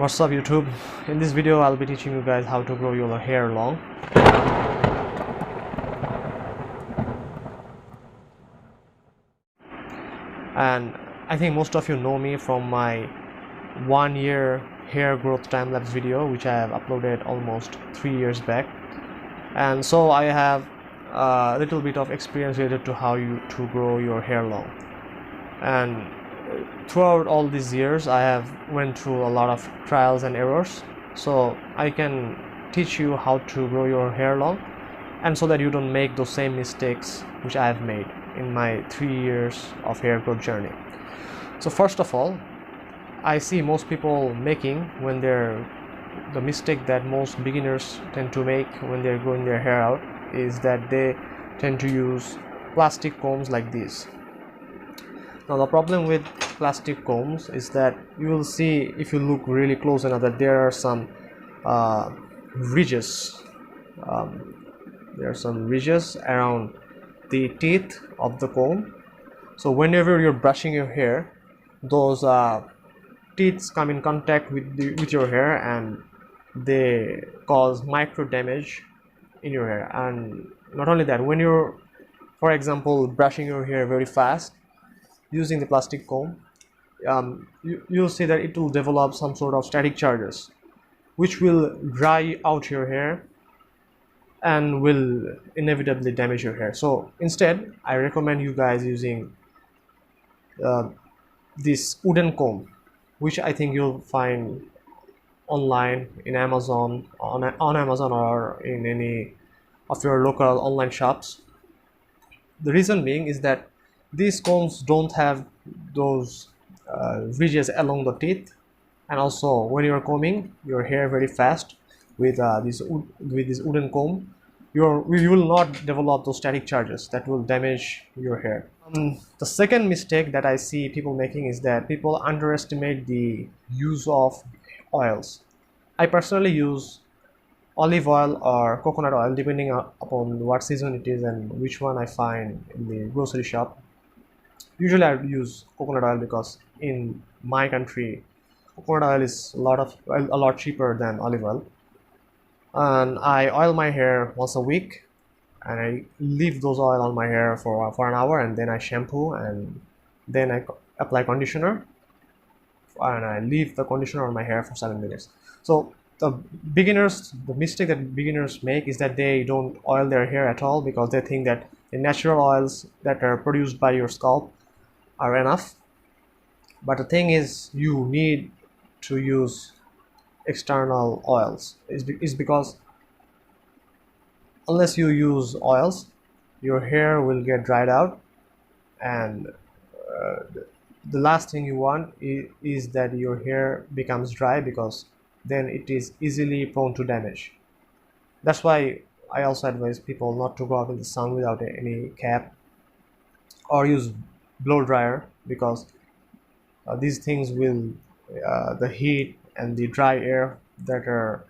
What's up YouTube? In this video I'll be teaching you guys how to grow your hair long. And I think most of you know me from my 1-year hair growth time-lapse video, which I have uploaded almost 3 years back. And so I have a little bit of experience related to how to grow your hair long. And throughout all these years I have went through a lot of trials and errors, so I can teach you how to grow your hair long, and so that you don't make those same mistakes which I have made in my 3 years of hair growth journey. So first of all, I see most people making the mistake that most beginners tend to make when they're growing their hair out is that they tend to use plastic combs like this. Now the problem with plastic combs is that you will see, if you look really close enough, that there are some ridges. There are some ridges around the teeth of the comb. So whenever you're brushing your hair, those teeth come in contact with your hair, and they cause micro damage in your hair. And not only that, when you're, for example, brushing your hair very fast using the plastic comb, you'll see that it will develop some sort of static charges which will dry out your hair and will inevitably damage your hair. So instead, I recommend you guys using this wooden comb, which I think you'll find online in Amazon, on Amazon, or in any of your local online shops. The reason being is that these combs don't have those ridges along the teeth, and also when you're combing your hair very fast with this wooden comb, you will not develop those static charges that will damage your hair. The second mistake that I see people making is that people underestimate the use of oils. I personally use olive oil or coconut oil depending upon what season it is and which one I find in the grocery shop. Usually I use coconut oil because in my country coconut oil is a lot cheaper than olive oil. And I oil my hair once a week, and I leave those oil on my hair for an hour, and then I shampoo, and then I apply conditioner, and I leave the conditioner on my hair for 7 minutes. So the mistake that beginners make is that they don't oil their hair at all, because they think that the natural oils that are produced by your scalp are enough. But the thing is, you need to use external oils. Is because unless you use oils, your hair will get dried out, and the last thing you want is that your hair becomes dry, because then it is easily prone to damage. That's why I also advise people not to go out in the sun without any cap, or use blow dryer, because these things will the heat and the dry air that are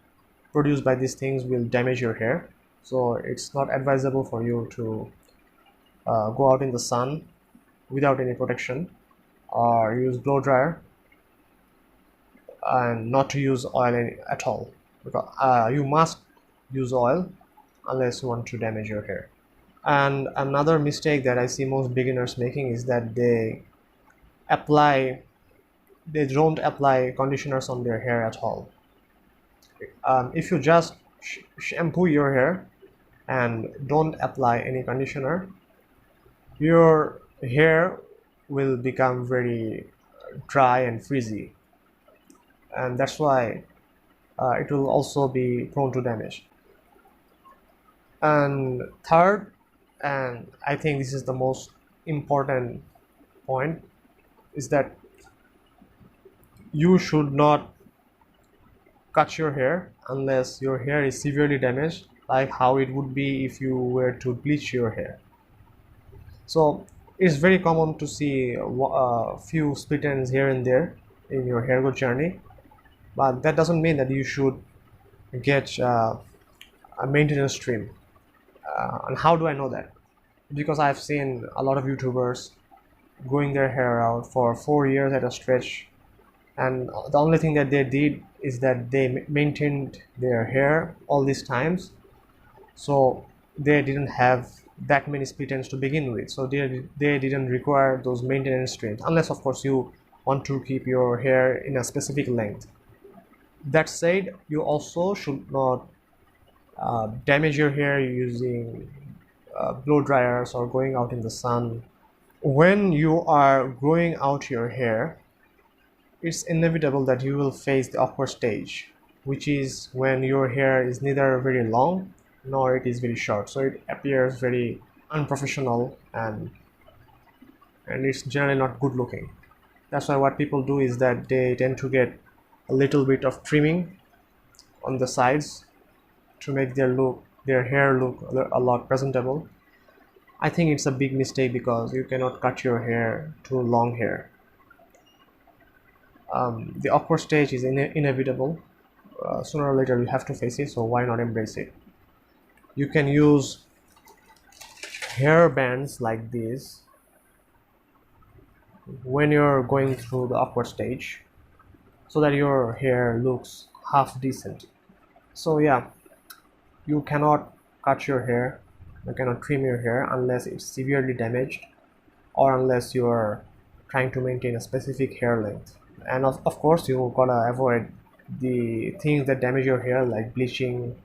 produced by these things will damage your hair. So it's not advisable for you to go out in the sun without any protection, or use blow dryer, and not to use oil at all, because you must use oil unless you want to damage your hair. And another mistake that I see most beginners making is that they don't apply conditioners on their hair at all. If you just shampoo your hair and don't apply any conditioner, your hair will become very dry and frizzy, and that's why it will also be prone to damage. And third, and I think this is the most important point, is that you should not cut your hair unless your hair is severely damaged, like how it would be if you were to bleach your hair. So it's very common to see a few split ends here and there in your hair growth journey, but that doesn't mean that you should get a maintenance trim. And how do I know that? Because I've seen a lot of YouTubers growing their hair out for 4 years at a stretch, and the only thing that they did is that they maintained their hair all these times, so they didn't have that many split ends to begin with, so they didn't require those maintenance trims, unless of course you want to keep your hair in a specific length. That said, you also should not damage your hair using blow dryers or going out in the sun. When you are growing out your hair, it's inevitable that you will face the awkward stage, which is when your hair is neither very long nor it is very short, so it appears very unprofessional, and it's generally not good looking. That's why what people do is that they tend to get a little bit of trimming on the sides to make their hair look a lot presentable. I think it's a big mistake because you cannot cut your hair to long hair. The awkward stage is inevitable. Sooner or later you have to face it, so why not embrace it? You can use hair bands like this when you're going through the awkward stage, so that your hair looks half decent. So yeah, you cannot cut your hair, you cannot trim your hair unless it's severely damaged, or unless you're trying to maintain a specific hair length. And of course you gotta avoid the things that damage your hair, like bleaching,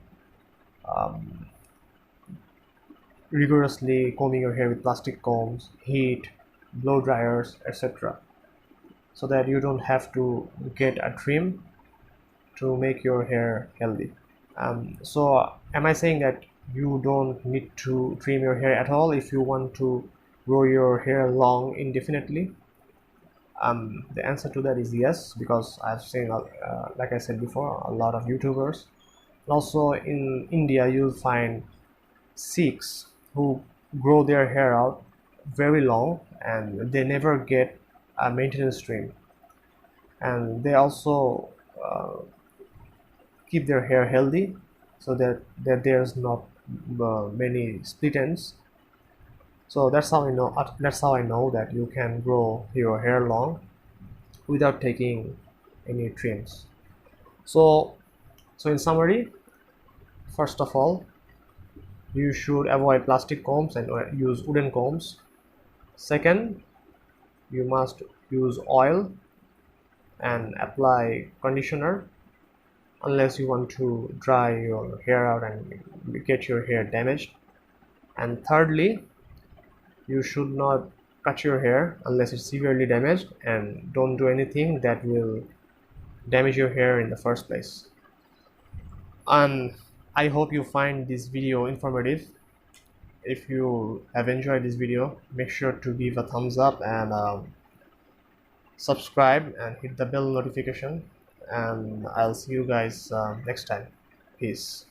rigorously combing your hair with plastic combs, heat, blow dryers, etc., so that you don't have to get a trim to make your hair healthy. So am I saying that you don't need to trim your hair at all if you want to grow your hair long indefinitely? The answer to that is yes, because I've seen, like I said before, a lot of YouTubers. Also in India, you'll find Sikhs who grow their hair out very long and they never get a maintenance trim, and they also keep their hair healthy, so that there's not many split ends. So that's how I know that you can grow your hair long without taking any trims. So so in summary, first of all, you should avoid plastic combs and use wooden combs. Second, you must use oil and apply conditioner unless you want to dry your hair out and get your hair damaged. And thirdly, you should not cut your hair unless it's severely damaged, and don't do anything that will damage your hair in the first place. And I hope you find this video informative. If you have enjoyed this video, make sure to give a thumbs up and subscribe and hit the bell notification, and I'll see you guys next time. Peace.